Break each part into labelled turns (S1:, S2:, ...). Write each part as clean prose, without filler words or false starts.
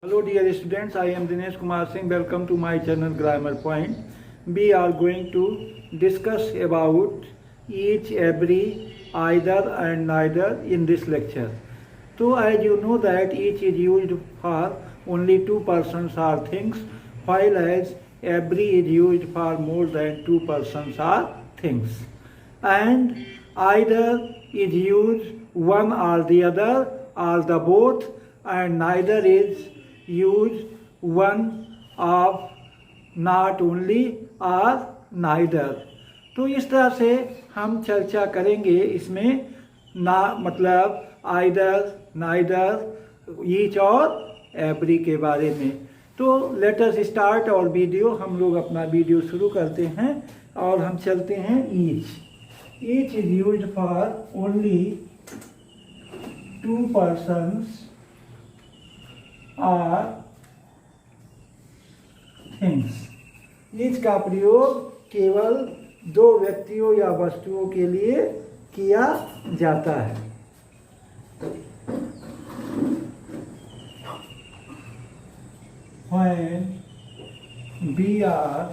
S1: Hello dear students, I am Dinesh Kumar Singh. Welcome to my channel Grammar Point. We are going to discuss about each, every, either and neither in this lecture. So as you know that each is used for only two persons or things, while as every is used for more than two persons or things. And either is used one or the other or the both, and neither is used one of not only or neither. तो इस तरह से हम चर्चा करेंगे इसमें ना मतलब आइदर नाइदर ईच और एवरी के बारे में। तो लेट अस स्टार्ट और वीडियो। हम लोग अपना वीडियो शुरू करते हैं और हम चलते हैं each. Each is used for only to persons और थिंग्स। ईच का प्रयोग केवल दो व्यक्तियों या वस्तुओं के लिए किया जाता है। When we are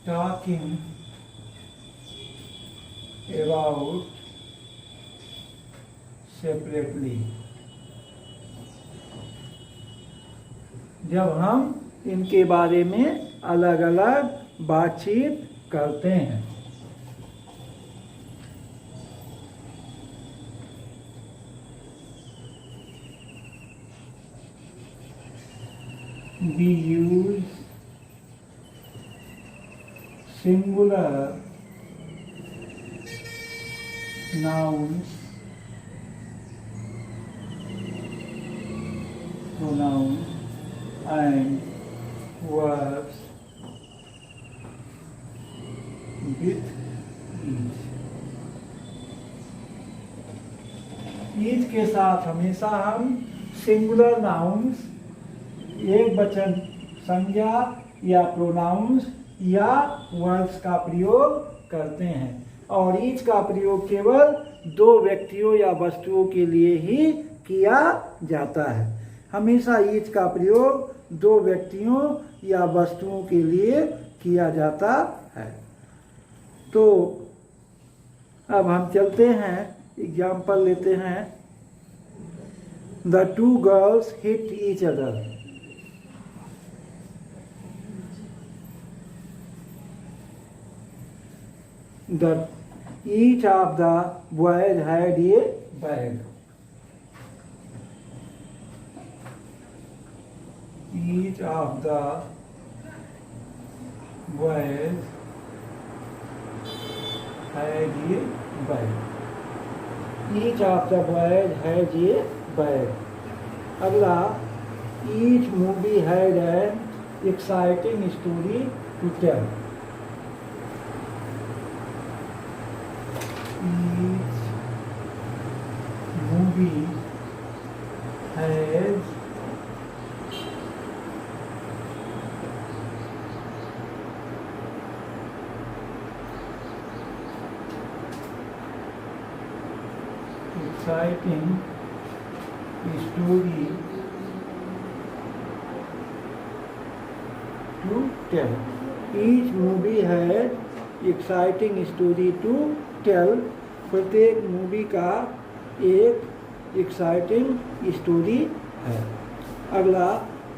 S1: talking about separately, जब हम इनके बारे में अलग अलग बातचीत करते हैं। We use singular nouns, pronouns and verbs with each। each के साथ हमेशा हम सिंगुलर नाउन्स, एक वचन संज्ञा या प्रोनाउंस या वर्ड्स का प्रयोग करते हैं। और ईच का प्रयोग केवल दो व्यक्तियों या वस्तुओं के लिए ही किया जाता है। हमेशा ईच का प्रयोग दो व्यक्तियों या वस्तुओं के लिए किया जाता है। तो अब हम चलते हैं, एग्जाम्पल लेते हैं। The two girls hit each other. Each of the boys had a bag. Each of the boys had a bag. Each of the boys had a bag. अगला, each movie had an exciting story to tell. Each movie has exciting story to tell. Each movie has exciting story to tell. प्रत्येक movie का एक exciting story है। अगला,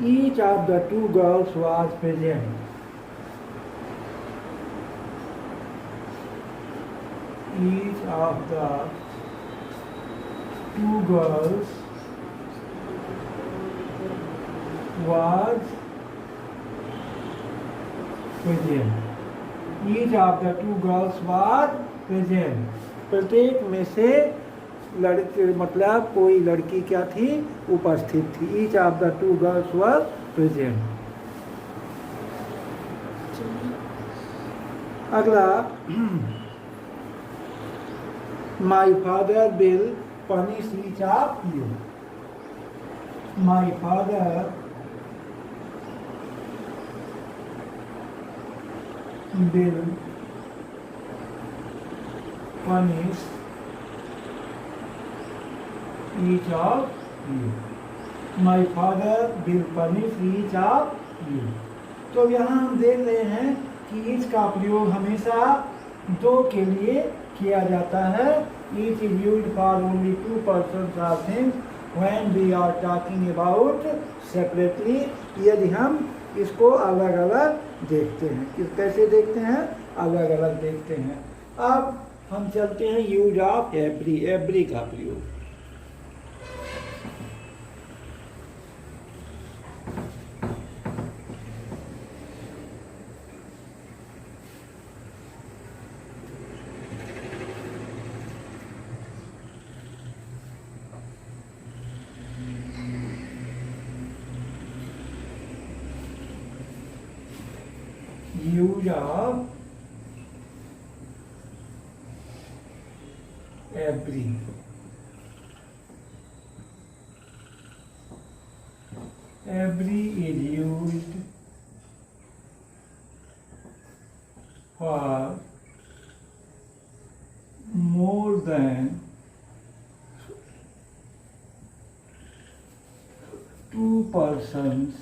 S1: each of the two girls was present. Each of the two girls was present. Each of the two girls was present. प्रत्येक में से लड़के मतलब कोई लड़की क्या थी, उपस्थित थी। Each of the two girls were present. अगला, my father will punish each of you. My father will punish each of you. My father will punish each of you. तो यहाँ हम देख रहे हैं कि each का प्रयोग हमेशा दो के लिए किया जाता है. Each is used for only two persons or things when we are talking about separately. यदि हम इसको अलग अलग देखते हैं, कैसे देखते हैं? अलग अलग देखते हैं. अब हम चलते हैं यूज ऑफ एवरी. एवरी का प्रयोग. Use of every. Every is used for more than two persons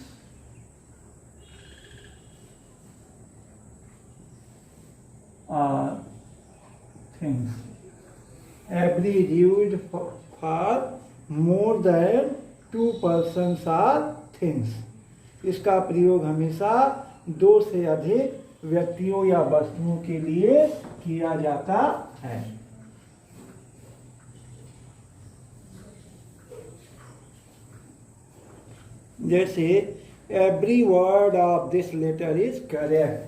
S1: or things. Every is used for more than two persons or things. इसका प्रयोग हमेशा दो से अधिक व्यक्तियों या वस्तुओं के लिए किया जाता है. जैसे every word of this letter is correct.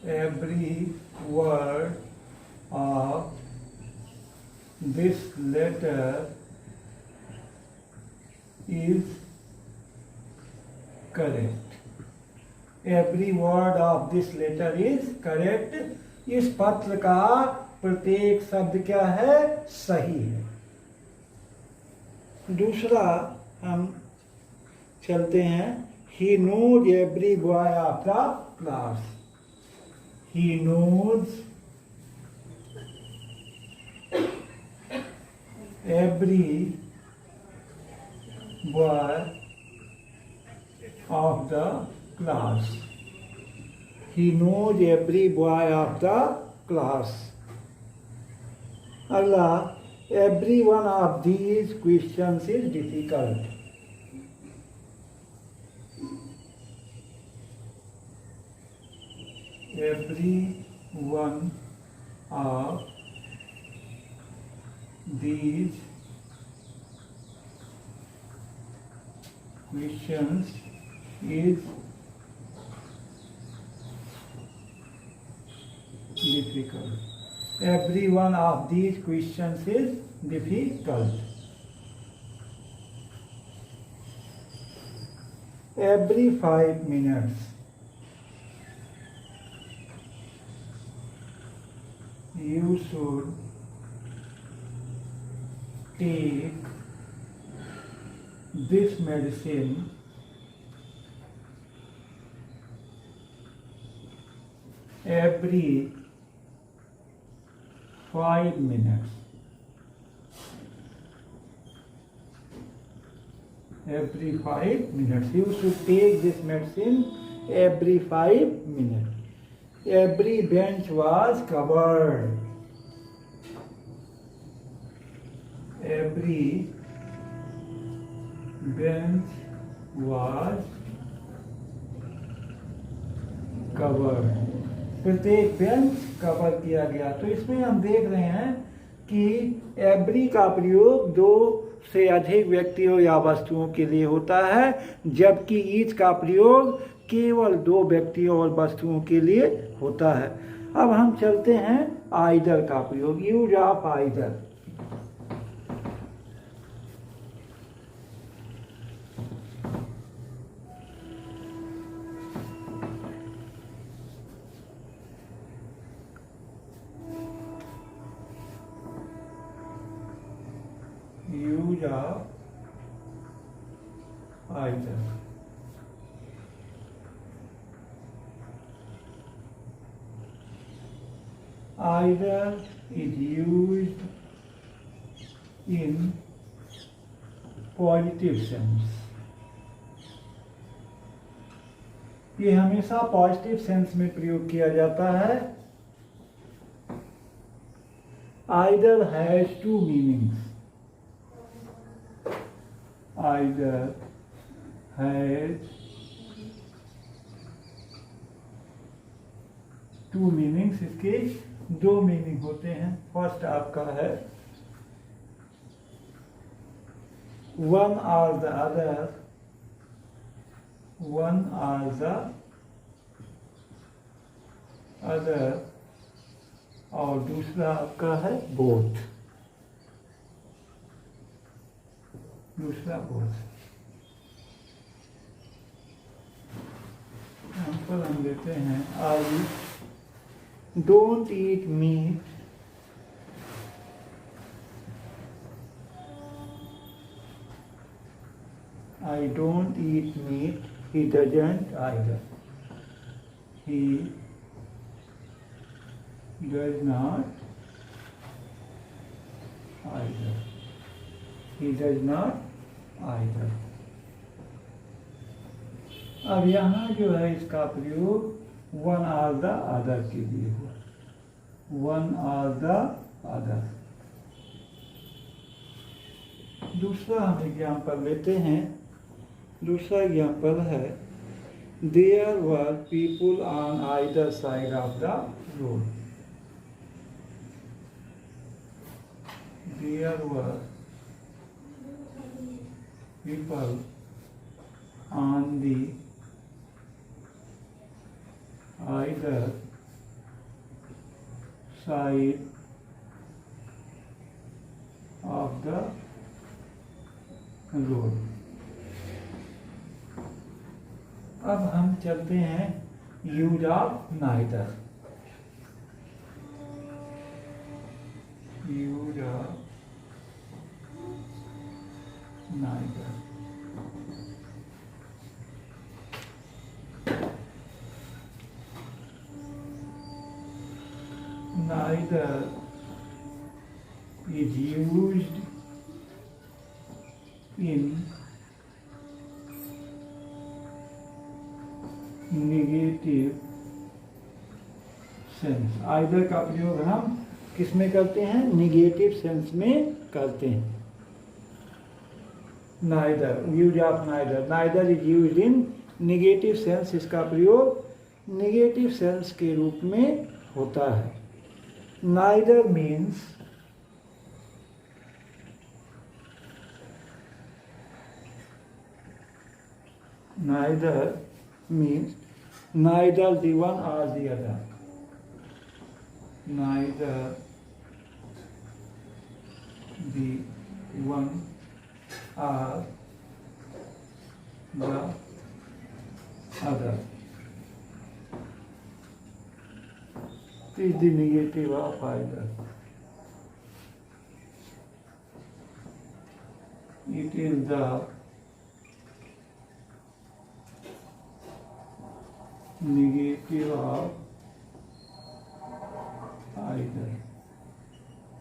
S1: Every word of this letter is correct. Every word of this letter is correct. इस पत्र का प्रत्येक शब्द क्या है? सही है. दूसरा हम चलते हैं. He knows every boy of the class. He knows every boy of the class. He knows every boy of the class. अगला, every one of these questions is difficult. Every one of these questions is difficult. Every one of these questions is difficult. Every 5 minutes you should take this medicine every 5 minutes. Every 5 minutes. You should take this medicine every 5 minutes. Every bench was covered. Every bench was covered. प्रत्येक bench cover किया गया. तो इसमें हम देख रहे हैं कि एवरी का प्रयोग दो से अधिक व्यक्तियों या वस्तुओं के लिए होता है, जबकि ईच का प्रयोग केवल दो व्यक्तियों और वस्तुओं के लिए होता है. अब हम चलते हैं आइदर का प्रयोग. Use of either. Use of either. either is used in positive sense. ये हमेशा पॉजिटिव सेंस में प्रयोग किया जाता है. Either has two meanings. Either has two meanings. इसके दो मीनिंग होते हैं. फर्स्ट आपका है one or the other, one or the other, और दूसरा आपका है both. दूसरा both. एग्जाम्पल हम लेते हैं. I don't eat meat I don't eat meat. He doesn't either. He does not either. He does not either. अब यहाँ जो है इसका प्रयोग वन आर द अदर के लिए हुआ. One or the other. दूसरा हम एग्जाम्पल लेते हैं. दूसरा एग्जाम्पल है there were people on either side of the road. There were people on the either side of the road. अब हम चलते हैं use of neither. Use of neither. Neither is used in negative sense. Either का प्रयोग हम किस में करते हैं? निगेटिव सेंस में करते हैं. Neither, use of neither. Neither is used in negative sense. इसका प्रयोग निगेटिव सेंस के रूप में होता है. Neither means neither means neither the one or the other. Neither the one or the other is the negative of either. It is the negative of either.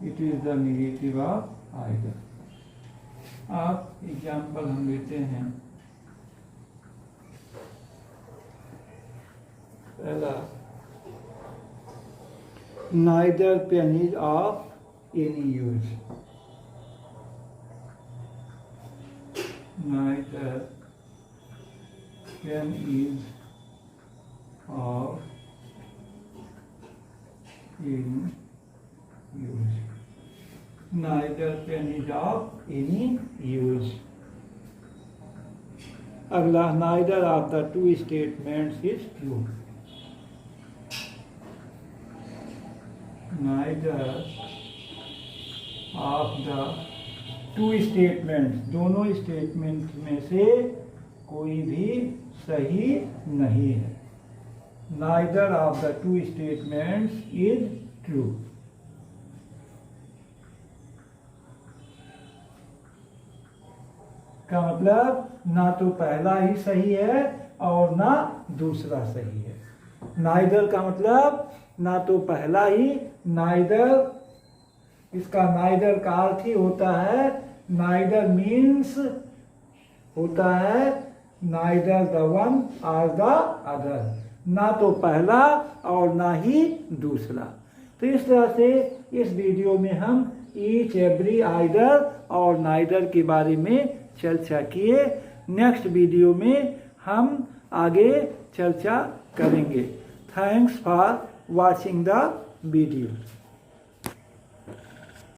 S1: It is the negative of either. आप example हम लेते हैं. पहला neither pen is of any use. Neither pen is of in use. Neither pen is of any use. अगला neither of the two statements is true. Neither of the two statements, दोनों statement में से कोई भी सही नहीं है. Neither of the two statements is true. का मतलब ना तो पहला ही सही है और ना दूसरा सही है. Neither का मतलब ना तो पहला ही नाइदर, इसका नाइदर का अर्थ ही होता है नाइदर मीन्स होता है नाइदर द वन और द अदर, ना तो पहला और ना ही दूसरा। तो इस तरह से इस वीडियो में हम ईच एवरी आइदर और नाइदर के बारे में चर्चा किए। नेक्स्ट वीडियो में हम आगे चर्चा करेंगे। Thanks for watching the video.